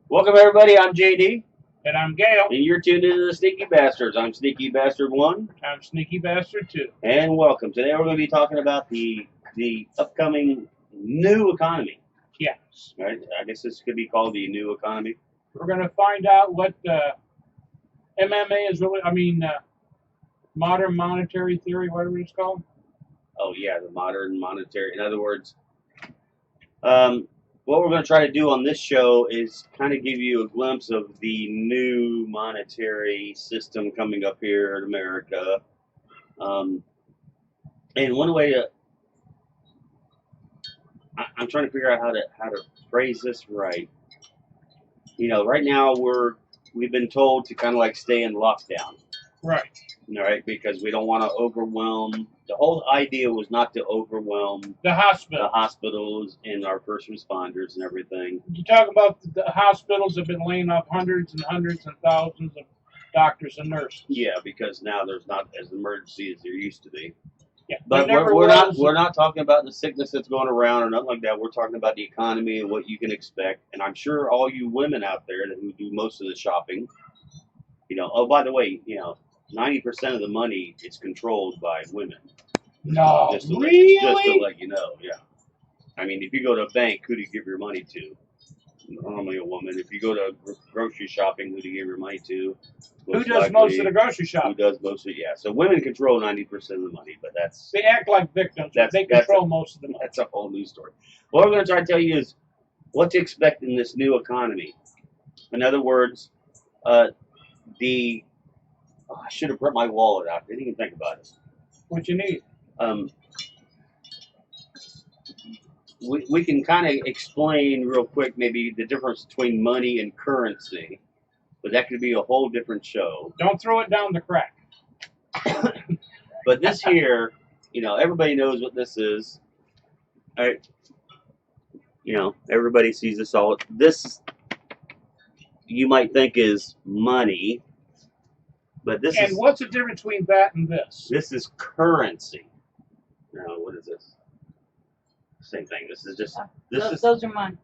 Welcome everybody, I'm JD, And I'm Gail. and you're tuned into the Sneaky Bastards. I'm Sneaky Bastard 1, I'm Sneaky Bastard 2. and welcome. Today we're going to be talking about the upcoming new economy. Yes. Right? I guess this could be called the new economy. We're going to find out what MMA is really, modern monetary theory, whatever it's called. Oh yeah, the modern monetary. In other words, what we're going to try to do on this show is kind of give you a glimpse of the new monetary system coming up here in America. And one way to I'm trying to figure out how to phrase this right. You know, right now we've been told to kind of like stay in lockdown, Right. right? Because we don't want to overwhelm. The whole idea was not to overwhelm The hospital. the hospitals and our first responders and everything. You talk about the hospitals have been laying off hundreds and hundreds and thousands of doctors and nurses. Yeah, because now there's not as emergency as there used to be. Yeah. But we're not talking about the sickness that's going around or nothing like that. We're talking about the economy and what you can expect. And I'm sure all you women out there who do most of the shopping, you know. Oh, by the way, you know, 90% of the money is controlled by women. No, Just to really? Just to let you know, yeah. I mean, if you go to a bank, who do you give your money to? Normally a woman. If you go to grocery shopping, who do you give your money to? Who does most of the grocery shopping? Who does most of it? Yeah. So women control 90% of the money, but that's They act like victims. They control most of the money. That's a whole new story. What we're going to try to tell you is what to expect in this new economy. In other words, I should have brought my wallet out. I didn't even think about it. What you need? We can kind of explain real quick maybe the difference between money and currency, but that could be a whole different show. Don't throw it down the crack. But this here, you know, everybody knows what this is. All right. You know, everybody sees this all. This you might think is money, but this And is. what's the difference between that and this? This is currency. Now, what is this? Same thing. This is just. Those are mine.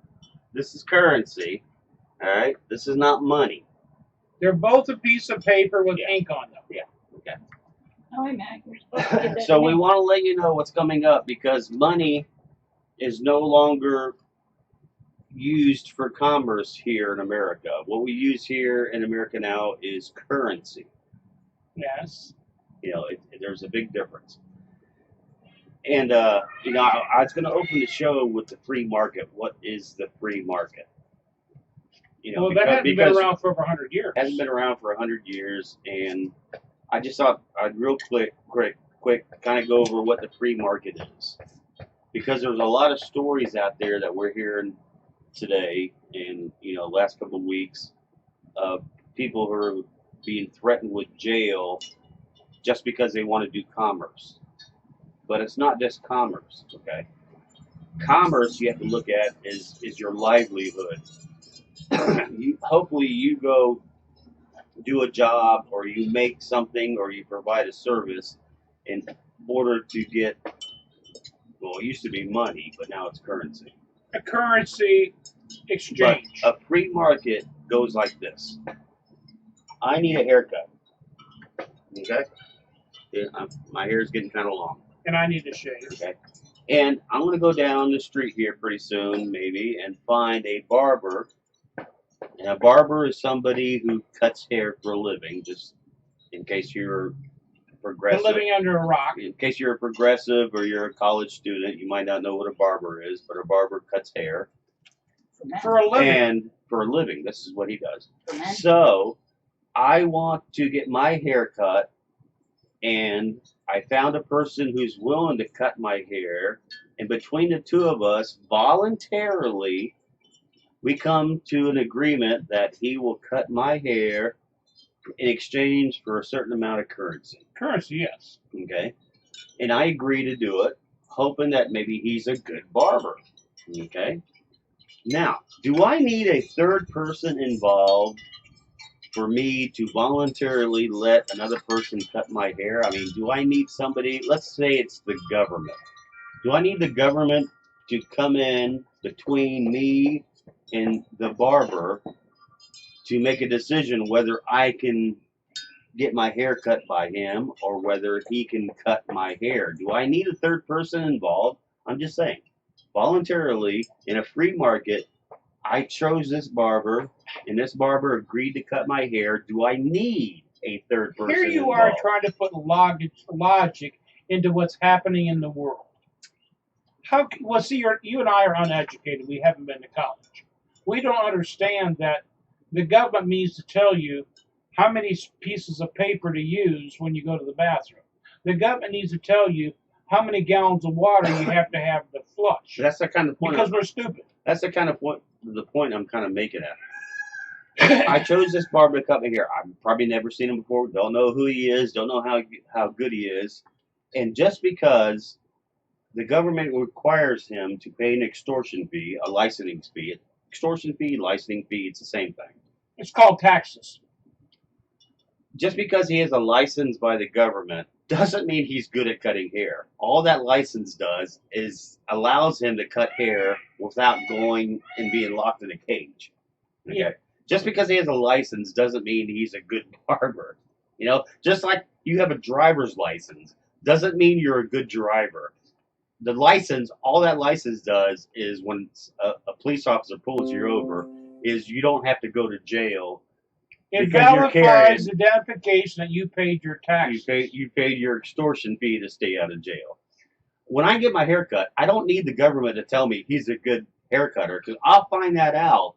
This is currency. All right. This is not money. They're both a piece of paper with ink on them. Yeah. Okay. Oh, wait a minute. You're supposed to get that So we name. want to let you know what's coming up because money is no longer used for commerce here in America. What we use here in America now is currency. Yes. You know, there's a big difference. And, you know, I was going to open the show with the free market. What is the free market? You know, Well, that hasn't been around for over 100 years. It hasn't been around for 100 years, and I just thought I'd real quick kind of go over what the free market is. Because there's a lot of stories out there that we're hearing today and, you know, last couple of weeks of people who are being threatened with jail just because they want to do commerce. But it's not just commerce, okay? Commerce you have to look at is your livelihood. Hopefully you go do a job or you make something or you provide a service in order to get, well, it used to be money, but now it's currency. A currency exchange. But a free market goes like this. I need a haircut. Okay? Yeah, my hair is getting kind of long. And I need to shave. Okay. And I'm going to go down the street here pretty soon, maybe, and find a barber. And a barber is somebody who cuts hair for a living, just in case you're progressive. Been living under a rock. In case you're a progressive or you're a college student, you might not know what a barber is, but a barber cuts hair. For a living. And for a living, this is what he does. For men. So, I want to get my hair cut, and I found a person who's willing to cut my hair, and between the two of us, voluntarily, we come to an agreement that he will cut my hair in exchange for a certain amount of currency. Currency, yes. Okay? And I agree to do it, hoping that maybe he's a good barber. Okay? Now, do I need a third person involved for me to voluntarily let another person cut my hair? I mean, do I need somebody, let's say it's the government. Do I need the government to come in between me and the barber to make a decision whether I can get my hair cut by him or whether he can cut my hair. Do I need a third person involved? I'm just saying. Voluntarily, in a free market, I chose this barber, and this barber agreed to cut my hair. Do I need a third person Here you involved? are trying to put logic into what's happening in the world. Well, see, you and I are uneducated. We haven't been to college. We don't understand that the government needs to tell you how many pieces of paper to use when you go to the bathroom. The government needs to tell you how many gallons of water you have to flush. That's the kind of point. Because we're stupid. That's the kind of point. The point I'm kind of making at. I chose this barber to cut my hair. I've probably never seen him before. Don't know who he is. Don't know how good he is. And just because the government requires him to pay an extortion fee, a licensing fee, licensing fee, it's the same thing. It's called taxes. Just because he has a license by the government doesn't mean he's good at cutting hair. All that license does is allows him to cut hair without going and being locked in a cage. Okay? Yeah. Just because he has a license doesn't mean he's a good barber. You know, just like you have a driver's license doesn't mean you're a good driver. The license, all that license does is when a police officer pulls you over, is you don't have to go to jail. It Because you're verifies identification that you paid your taxes. You paid your extortion fee to stay out of jail. When I get my hair cut, I don't need the government to tell me he's a good hair cutter, because I'll find that out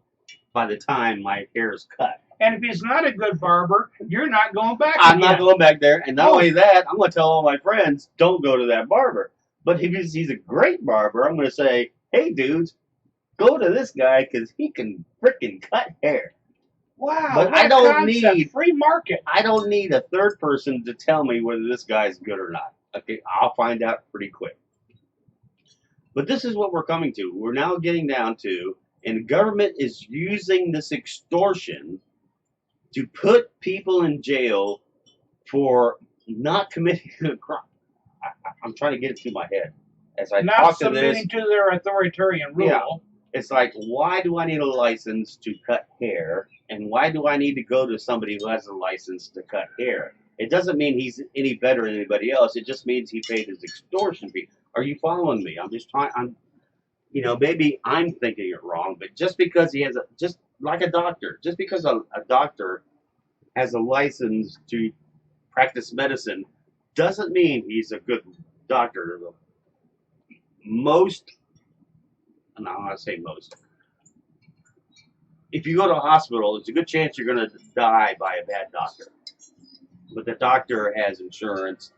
by the time my hair is cut. And if he's not a good barber, you're not going back I'm again. not going back there. And not only that, I'm going to tell all my friends, don't go to that barber. But if he's a great barber, I'm going to say, hey, dudes, go to this guy because he can freaking cut hair. Wow, But what I don't concept. need- Free market. I don't need a third person to tell me whether this guy's good or not. Okay, I'll find out pretty quick. But this is what we're coming to. We're now getting down to, and the government is using this extortion to put people in jail for not committing a crime. I'm trying to get it through my head as I Not talk to this. submitting to their authoritarian rule. Yeah. It's like, why do I need a license to cut hair? And why do I need to go to somebody who has a license to cut hair? It doesn't mean he's any better than anybody else. It just means he paid his extortion fee. Are you following me? I'm just trying. Maybe I'm thinking it wrong, but just because he has just like a doctor, just because a doctor has a license to practice medicine doesn't mean he's a good doctor. Most, and I want to say most, if you go to a hospital, there's a good chance you're going to die by a bad doctor. But the doctor has insurance,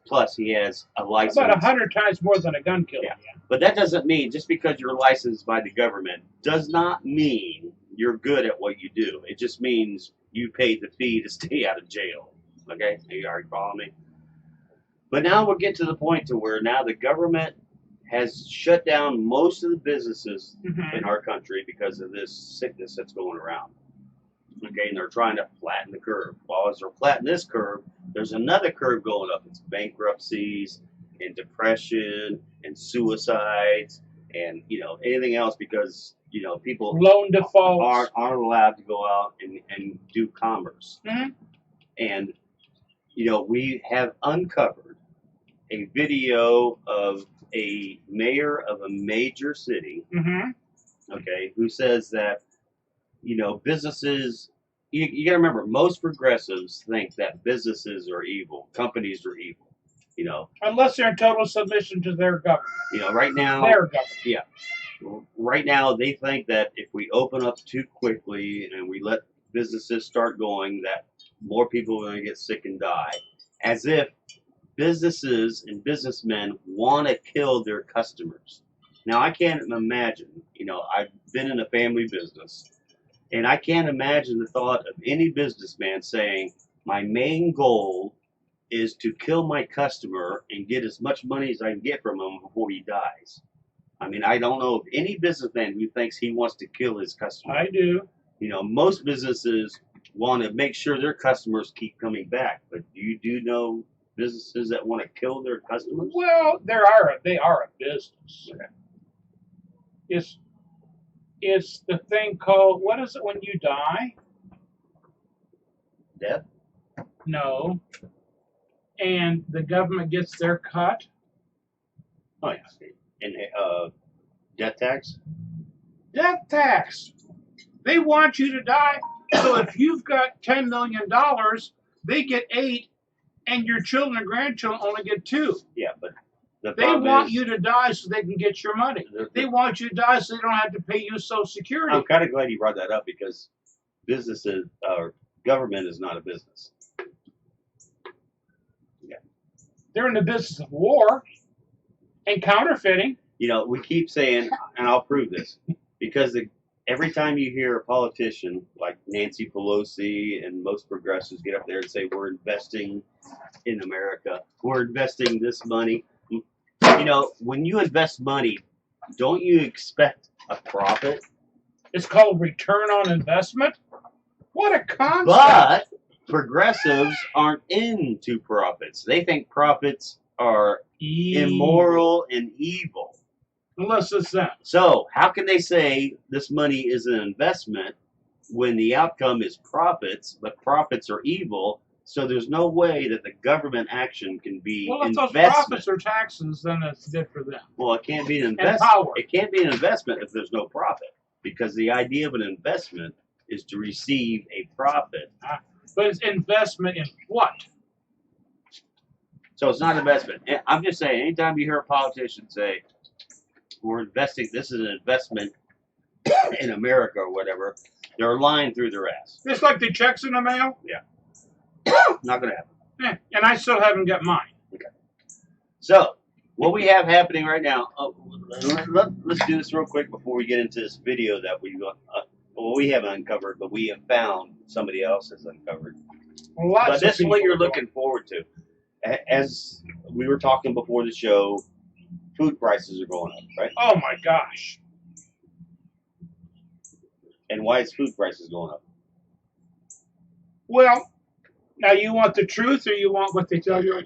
plus he has a license. About 100 times more than a gun killing Yeah. you. But that doesn't mean, just because you're licensed by the government, does not mean you're good at what you do. It just means you paid the fee to stay out of jail. Okay? You already following me? But now we'll get to the point to where now the government has shut down most of the businesses in our country because of this sickness that's going around. Okay, and they're trying to flatten the curve. Well, as they're flattening this curve, there's another curve going up. It's bankruptcies and depression and suicides and anything else because people Loan defaults. aren't allowed to go out and do commerce. Mhm. And we have uncovered a video of a mayor of a major city, okay, who says that businesses, you got to remember, most progressives think that businesses are evil, companies are evil. Unless they're in total submission to their government. Right now, Their government. right now they think that if we open up too quickly and we let businesses start going, that more people are going to get sick and die. As if businesses and businessmen want to kill their customers. Now, I can't imagine, I've been in a family business, and I can't imagine the thought of any businessman saying, my main goal is to kill my customer and get as much money as I can get from him before he dies. I mean, I don't know of any businessman who thinks he wants to kill his customer. I do. Most businesses want to make sure their customers keep coming back, but you know businesses that want to kill their customers? Well, they are a business. Okay. It's the thing called, what is it when you die? Death? No. And the government gets their cut. Oh, yeah. And death tax? Death tax. They want you to die. So if you've got $10 million, they get 8, and your children and grandchildren only get 2. Yeah, but the They problem want is, you to die so they can get your money. They want you to die so they don't have to pay you Social Security. I'm kind of glad you brought that up because businesses or government is not a business. They're in the business of war and counterfeiting. You know, we keep saying, and I'll prove this, because every time you hear a politician like Nancy Pelosi and most progressives get up there and say, we're investing in America, we're investing this money. You know, when you invest money, don't you expect a profit? It's called return on investment. What a concept. But progressives aren't into profits. They think profits are immoral and evil. Unless it's that. So how can they say this money is an investment when the outcome is profits, but profits are evil? So there's no way that the government action can be Well, if investment. those profits are taxes, then it's good for them. Well, it can't be an And investment. power. It can't be an investment if there's no profit, because the idea of an investment is to receive a profit. But it's investment in what? So it's not investment. I'm just saying, anytime you hear a politician say, we're investing, this is an investment in America or whatever, they're lying through their ass. It's like the checks in the mail. Not going to happen. Yeah, and I still haven't got mine. So, what we have happening right now, let's do this real quick before we get into this video that we haven't uncovered, but we have found somebody else has uncovered. Lots But this of is what people you're are going. looking forward to. As we were talking before the show, food prices are going up, right? Oh my gosh. And why is food prices going up? Well, now you want the truth or you want what they tell you?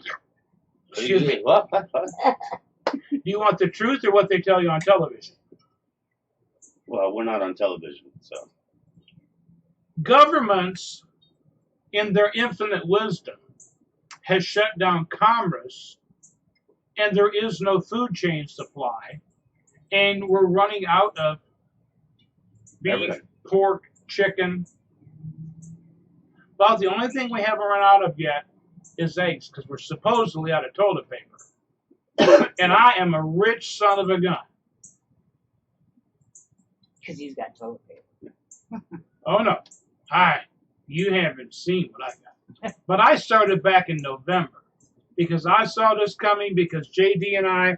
Excuse me. What? Do you want the truth or what they tell you on television? Well, we're not on television, so. Governments, in their infinite wisdom, has shut down commerce, and there is no food chain supply, and we're running out of beef, Everything. pork, chicken. About the only thing we haven't run out of yet is eggs, because we're supposedly out of toilet paper. And I am a rich son of a gun. Because he's got toilet paper. Oh no, you haven't seen what I got. But I started back in November because I saw this coming because JD and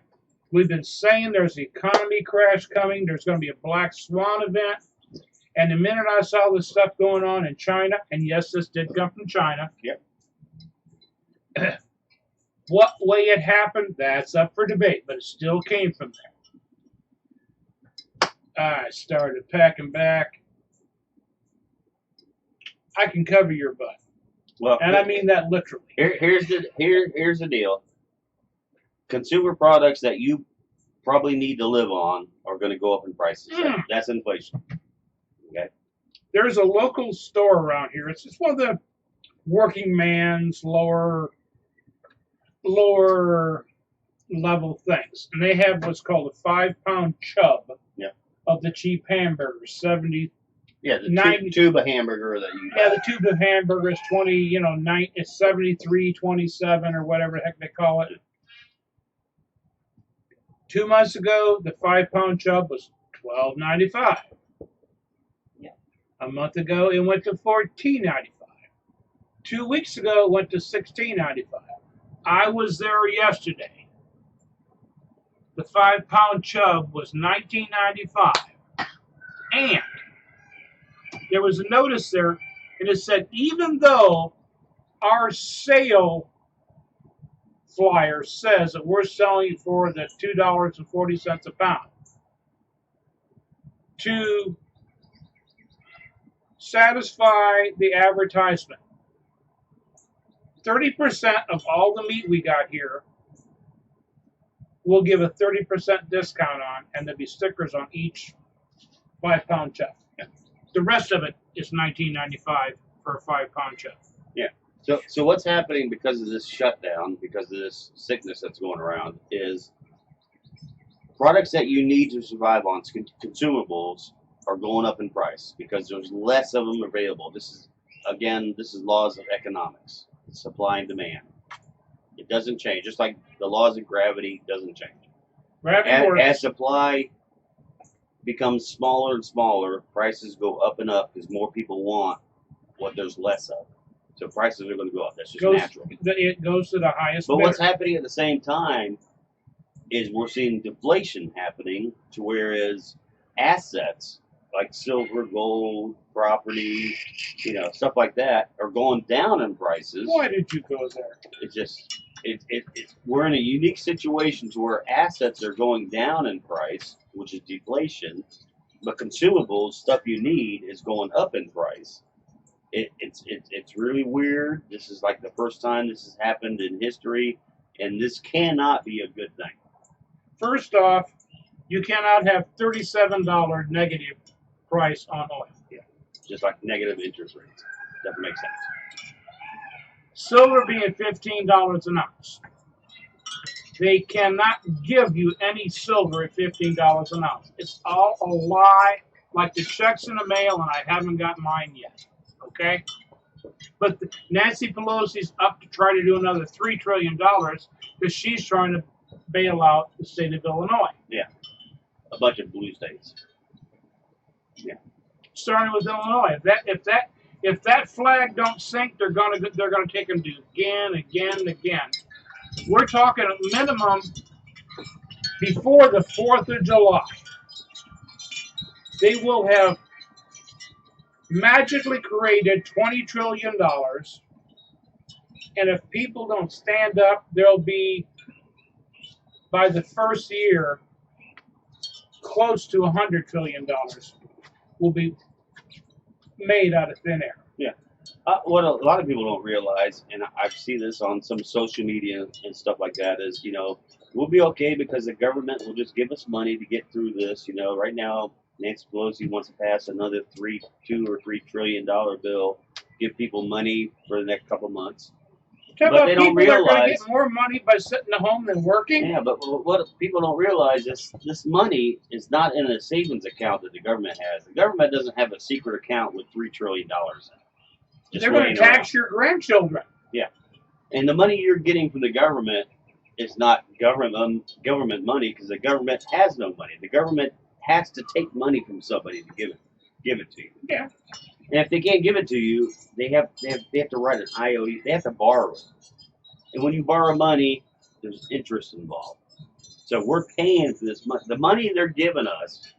we've been saying there's an economy crash coming. There's going to be a black swan event. And the minute I saw this stuff going on in China, and yes, this did come from China. Yep. What way it happened, that's up for debate, but it still came from there. I started packing back. I can cover your butt. Well, And I mean that literally. here's the deal. Consumer products that you probably need to live on are going to go up in prices. That's inflation. Okay. There's a local store around here. It's just one of the working man's lower level things. And they have what's called a 5-pound chub of the cheap hamburgers. 70. Yeah, the 90 tube of hamburger that you Yeah, the tube of hamburgers, 20, it's 73.27 or whatever the heck they call it. 2 months ago, the 5-pound chub was $12.95. Yeah. A month ago, it went to $14.95. 2 weeks ago, it went to $16.95. I was there yesterday. The 5-pound chub was $19.95. And there was a notice there, and it said, even though our sale flyer says that we're selling for the $2.40 a pound, to satisfy the advertisement, 30% of all the meat we got here we'll give a 30% discount on, and there'll be stickers on each 5-pound chub. The rest of it is $19.95 for a 5-pound chub. So what's happening because of this shutdown, because of this sickness that's going around, is products that you need to survive on, consumables, are going up in price because there's less of them available. This is laws of economics, supply and demand. It doesn't change, just like the laws of gravity doesn't change. As supply becomes smaller and smaller, prices go up and up because more people want what there's less of. So prices are going to go up. That's just natural. It goes to the highest But bidder. what's happening at the same time is we're seeing deflation happening to whereas assets like silver, gold, property, stuff like that are going down in prices. Why did you go there? We're in a unique situation to where assets are going down in price, which is deflation, but consumables, stuff you need, is going up in price. It's really weird. This is like the first time this has happened in history, and this cannot be a good thing. First off, you cannot have $37 negative price on oil. Yeah, just like negative interest rates. Doesn't make sense. Silver being $15 an ounce. They cannot give you any silver at $15 an ounce. It's all a lie, like the checks in the mail, and I haven't got mine yet. Okay? But Nancy Pelosi's up to try to do another $3 trillion because she's trying to bail out the state of Illinois. Yeah, a bunch of blue states. Yeah, starting with Illinois. If that flag don't sink, they're gonna take them to again. We're talking a minimum before the 4th of July. They will have magically created $20 trillion, and if people don't stand up, there'll be, by the first year, close to $100 trillion will be made out of thin air. Yeah. What a lot of people don't realize, and I see this on some social media and stuff like that, is, we'll be okay because the government will just give us money to get through this. Right now, Nancy Pelosi wants to pass another $2 or $3 trillion bill, give people money for the next couple months. But they don't realize are going to get more money by sitting at home than working. Yeah, but what people don't realize is this money is not in a savings account that the government has. The government doesn't have a secret account with $3 trillion in it. They're going to tax your grandchildren. Yeah, and the money you're getting from the government is not government money because the government has no money. The government has to take money from somebody to give it to you. Yeah. And if they can't give it to you, they have to write an IOU. They have to borrow it. And when you borrow money, there's interest involved. So we're paying for this money. The money they're giving us,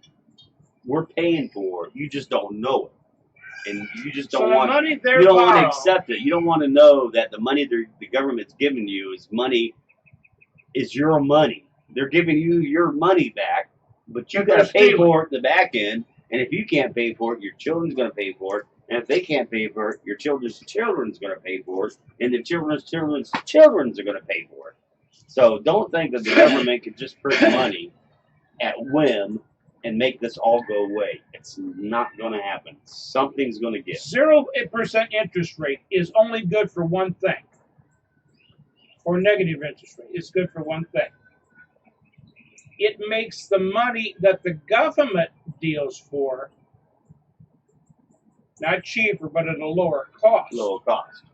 we're paying for. You just don't know it, and you just don't want. You don't want to accept it. You don't want to know that the money the government's giving you is your money. They're giving you your money back, but you got to pay for it in the back end. And if you can't pay for it, your children's going to pay for it. And if they can't pay for it, your children's children's going to pay for it. And the children's children's children's are going to pay for it. So don't think that the government can just print money at whim and make this all go away. It's not going to happen. Something's going to give. 0% interest rate is only good for one thing. Or negative interest rate is good for one thing. It makes the money that the government deals for not cheaper, but at a lower cost. Lower cost.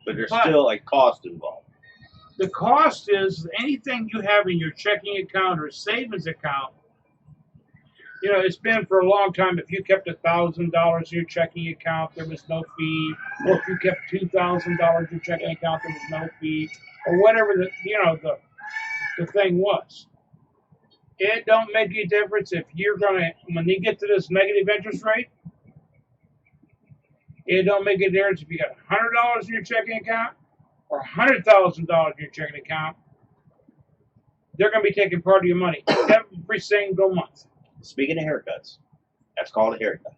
But there's still a cost involved. The cost is anything you have in your checking account or savings account. It's been for a long time. If you kept $1,000 in your checking account, there was no fee. Or if you kept $2,000 in your checking account, there was no fee. Or whatever the thing was. It don't make any difference if when you get to this negative interest rate, it don't make a difference if you got $100 in your checking account or $100,000 in your checking account. They're going to be taking part of your money every single month. Speaking of haircuts, that's called a haircut.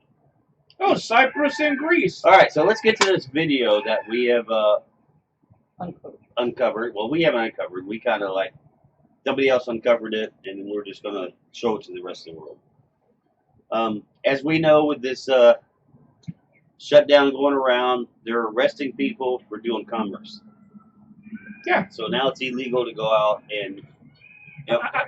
Oh, Cyprus and Greece. All right, so let's get to this video that we have uncovered. Well, we haven't uncovered. We kind of somebody else uncovered it, and we're just going to show it to the rest of the world. As we know with this shutdown going around. They're arresting people for doing commerce. Yeah. So now it's illegal to go out and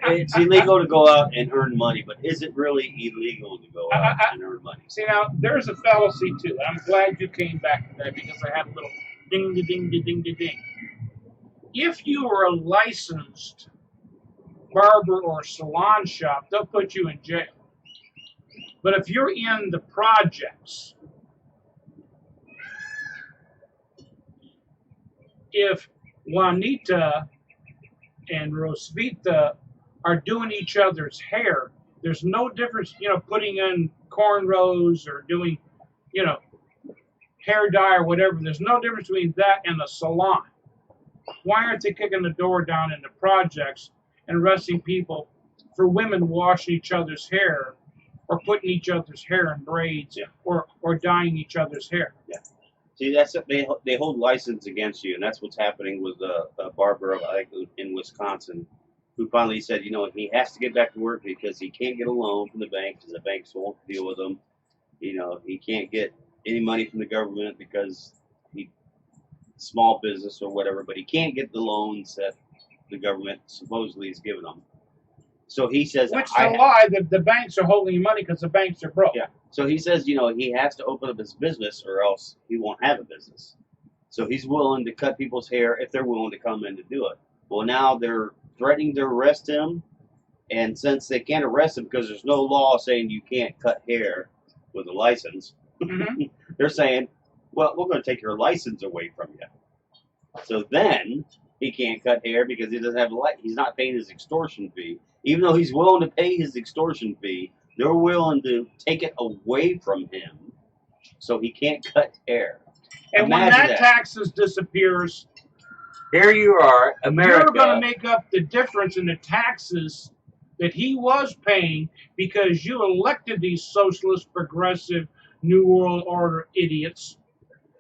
it's illegal to go out and earn money, but is it really illegal to go out and earn money? See, now, there's a fallacy, too. I'm glad you came back to that because I had a little ding-de-ding-de-ding-de-ding. If you are a licensed barber or salon shop, they'll put you in jail. But if you're in the projects, if Juanita and Rosvita are doing each other's hair, there's no difference, putting in cornrows or doing, hair dye or whatever. There's no difference between that and a salon. Why aren't they kicking the door down in the projects and arresting people for women washing each other's hair or putting each other's hair in braids or dyeing each other's hair? Yeah. See, that's they hold license against you, and that's what's happening with a barber in Wisconsin, who finally said, he has to get back to work because he can't get a loan from the bank because the banks won't deal with him. He can't get any money from the government because he small business or whatever, but he can't get the loans that the government supposedly is giving him. So he says, which is a lie. The banks are holding you money because the banks are broke. Yeah. So he says, he has to open up his business or else he won't have a business. So he's willing to cut people's hair if they're willing to come in to do it. Well, now they're threatening to arrest him. And since they can't arrest him because there's no law saying you can't cut hair with a license, they're saying, well, we're going to take your license away from you. So then he can't cut hair because he doesn't have he's not paying his extortion fee. Even though he's willing to pay his extortion fee, they're willing to take it away from him so he can't cut hair. And Imagine when that taxes disappears, here you are, America. You're going to make up the difference in the taxes that he was paying because you elected these socialist, progressive, New World Order idiots.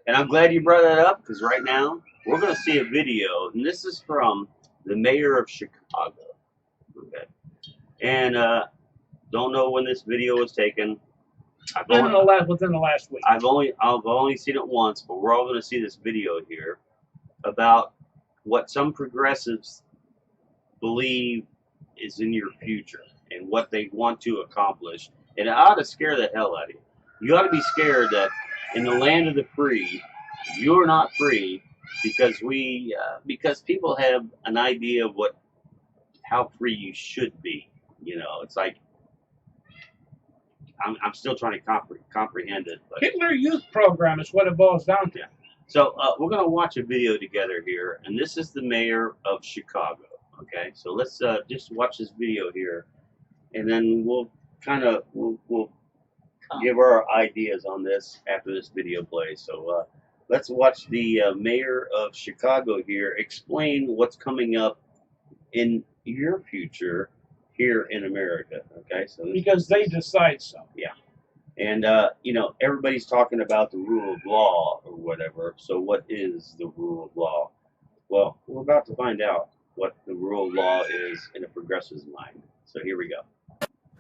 And I'm glad you brought that up because right now we're going to see a video, and this is from the mayor of Chicago. Okay. And don't know when this video was taken. Within the last week. I've only seen it once, but we're all going to see this video here about what some progressives believe is in your future and what they want to accomplish. And it ought to scare the hell out of you. You ought to be scared that in the land of the free, you're not free because because people have an idea of how free you should be. It's like I'm still trying to comprehend it. But Hitler Youth Program is what it boils down to. So we're going to watch a video together here, and this is the mayor of Chicago. Okay, so let's just watch this video here, and then we'll give our ideas on this after this video plays. So let's watch the mayor of Chicago here explain what's coming up in your future here in America. Okay, so because they decide so. Yeah. And, everybody's talking about the rule of law or whatever. So what is the rule of law? Well, we're about to find out what the rule of law is in a progressive's mind. So here we go.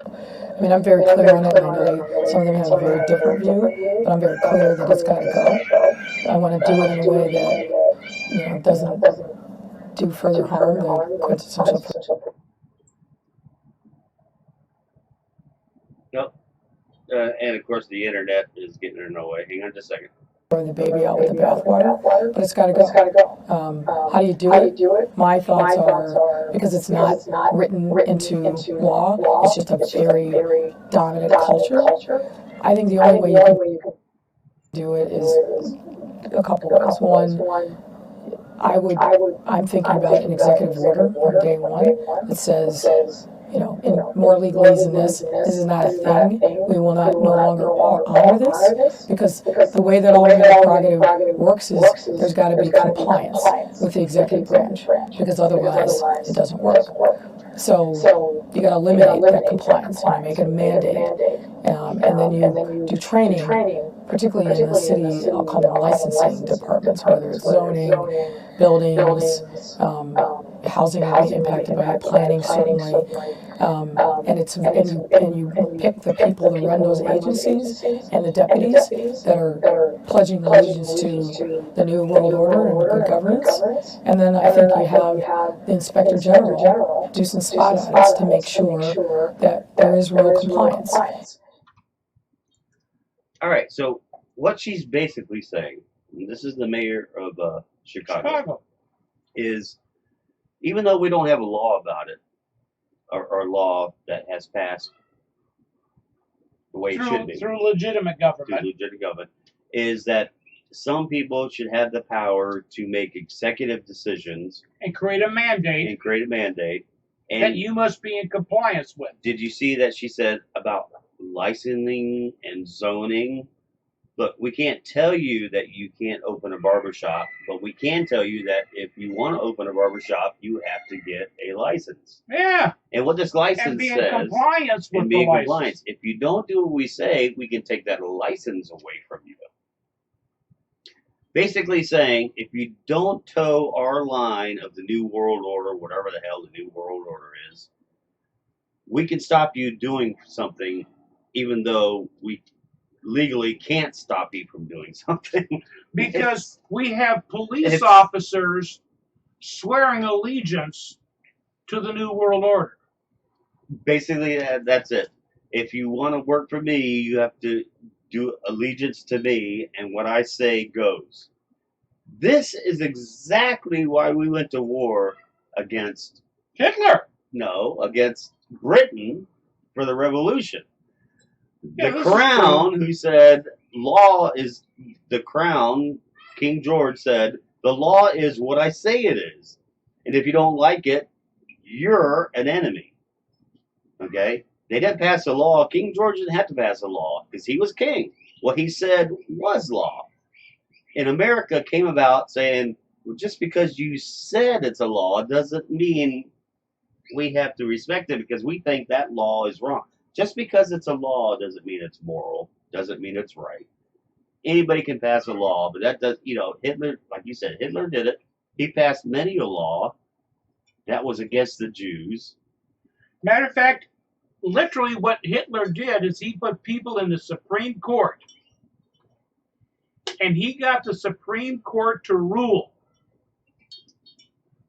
I mean, I'm very clear on it, and I know some of them have a very different view, but I'm very clear that it's got to go. I want to do it in a way that, doesn't do further harm than quintessential. Nope. And of course, the internet is getting in our way. Hang on just a second. Throwing the baby out with the bathwater, but it's got to go. How do you do it? My thoughts are, because it's not written into law, it's just a very dominant culture. I think the only way you can do it is a couple ways. One, I'm thinking about an executive order on day one that says, in more legalese than this is not a thing. We will no longer honor this because the way that all of your prerogative works is there's got to be compliance with the executive branch because otherwise it doesn't work. So you got to eliminate that compliance and make it a mandate, and then you do training, particularly in the city. I'll call them licensing departments, whether it's zoning, buildings. housing will be impacted by it, planning certainly, and you pick the people to run those agencies and the deputies that are pledging allegiance to the New World Order and good governance, and then I think you have the Inspector General do some spot audits to make sure that there is real compliance. All right, so what she's basically saying, and this is the mayor of Chicago, is even though we don't have a law about it, or law that has passed the way it should be through legitimate government, is that some people should have the power to make executive decisions and create a mandate and that you must be in compliance with. did you see that she said about licensing and zoning? Look, we can't tell you that you can't open a barbershop, but we can tell you that if you want to open a barbershop, you have to get a license. Yeah. And what this license And be in says, compliance with and the be in license. compliance. If you don't do what we say, we can take that license away from you. Basically saying, if you don't toe our line of the New World Order, whatever the hell the New World Order is, we can stop you doing something, even though we legally can't stop you from doing something. Because we have police officers swearing allegiance to the New World Order. Basically, that's it. If you want to work for me, you have to do allegiance to me, and what I say goes. This is exactly why we went to war against Hitler. No, against Britain for the revolution. Yeah, The crown, who said law is the crown, King George said, the law is what I say it is. And if you don't like it, you're an enemy. Okay? They didn't pass a law. King George didn't have to pass a law because he was king. What he said was law. In America came about saying, well, just because you said it's a law doesn't mean we have to respect it because we think that law is wrong. Just because it's a law doesn't mean it's moral, doesn't mean it's right. Anybody can pass a law, but that does, Hitler, like you said, Hitler did it. He passed many a law that was against the Jews. Matter of fact, literally what Hitler did is he put people in the Supreme Court. And he got the Supreme Court to rule.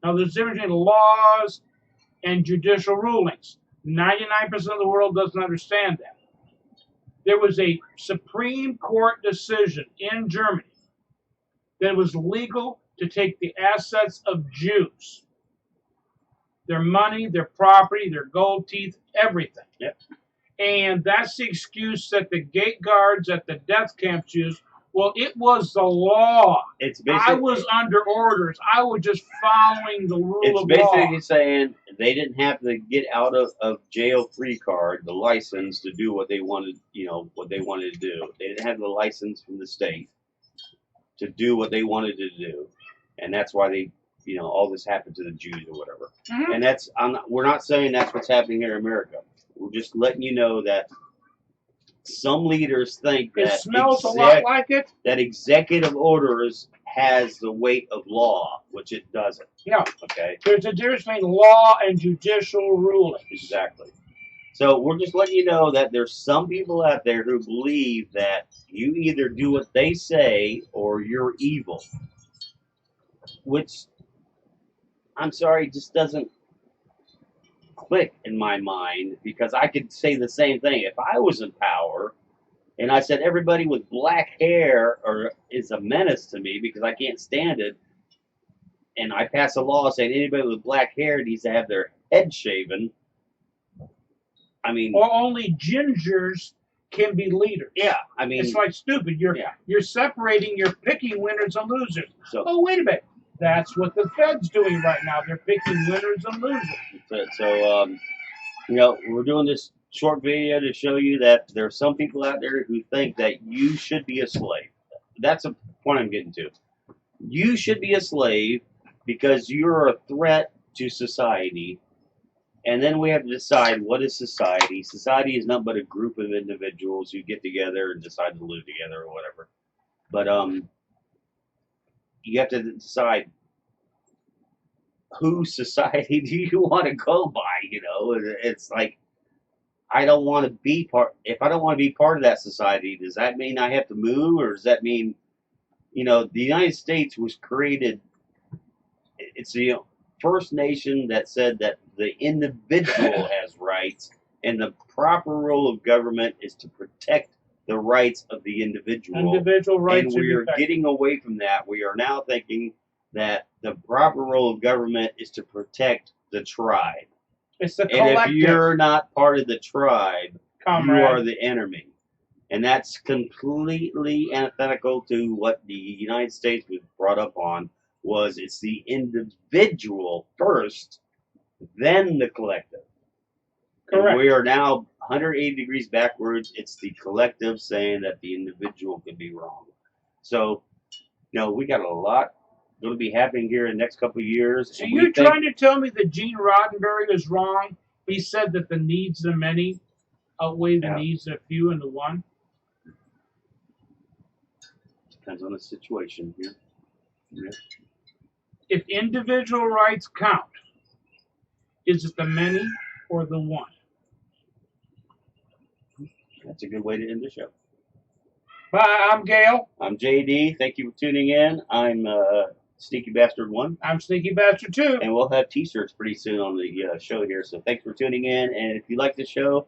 Now, there's a difference between laws and judicial rulings. 99% of the world doesn't understand that. There was a Supreme Court decision in Germany that it was legal to take the assets of Jews, their money, their property, their gold teeth, everything. Yep. And that's the excuse that the gate guards at the death camps used. Well, it was the law. It's basically, I was under orders. I was just following the rule of law. It's basically saying they didn't have to get out of jail free card, the license to do what they wanted, what they wanted to do. They didn't have the license from the state to do what they wanted to do, and that's why they, all this happened to the Jews or whatever. Mm-hmm. And we're not saying that's what's happening here in America. We're just letting you know that some leaders think that it smells a lot like it. That executive orders has the weight of law, which it doesn't. No. Okay. There's a difference between law and judicial rulings. Exactly. So we're just letting you know that there's some people out there who believe that you either do what they say or you're evil. Which, I'm sorry, just doesn't click in my mind, because I could say the same thing. If I was in power and I said everybody with black hair is a menace to me because I can't stand it, and I pass a law saying anybody with black hair needs to have their head shaven, I mean... Or only gingers can be leaders. Yeah, I mean... It's like stupid. You're separating, you're picking winners and losers. So, oh, wait a minute. That's what the Fed's doing right now. They're picking winners and losers. So, we're doing this short video to show you that there are some people out there who think that you should be a slave. That's a point I'm getting to. You should be a slave because you're a threat to society. And then we have to decide, what is society? Society is nothing but a group of individuals who get together and decide to live together or whatever. But you have to decide, whose society do you want to go by? You know, it's like I don't want to be part. If I don't want to be part of that society, does that mean I have to move, or does that mean, you know, the United States was created? It's the first nation that said that the individual has rights, and the proper role of government is to protect the rights of the individual. Individual rights And should we be are protected. getting away from that. We are now thinking that the proper role of government is to protect the tribe. It's the And if collective, you're not part of the tribe, comrade. you are the enemy. And that's completely antithetical to what the United States was brought up on, was it's the individual first, then the collective. And Correct. we are now 180 degrees backwards. It's the collective saying that the individual could be wrong. So, you know, we got a lot going to be happening here in the next couple of years. So and we you're think- trying to tell me that Gene Roddenberry is wrong? He said that the needs of the many outweigh the Yeah. needs of few and the one. Depends on the situation here. Yeah. If individual rights count, is it the many or the one? That's a good way to end the show. Bye, I'm Gail. I'm JD. Thank you for tuning in. I'm Sneaky Bastard 1. I'm Sneaky Bastard 2. And we'll have t-shirts pretty soon on the show here. So thanks for tuning in. And if you like the show,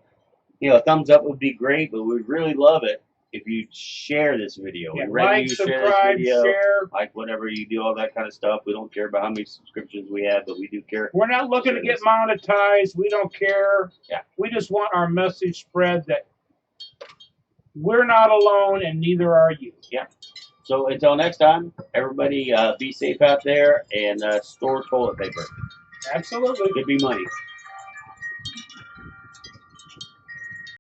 you know, a thumbs up would be great, but we'd really love it if you share this video. Yeah, We'd rather like, you share this subscribe, video, share. like whatever you do, all that kind of stuff. We don't care about how many subscriptions we have, but we do care. We're not looking to get monetized. We don't care. Yeah. We just want our message spread that we're not alone and neither are you. So until next time, everybody be safe out there and store toilet paper. Absolutely. Could be money.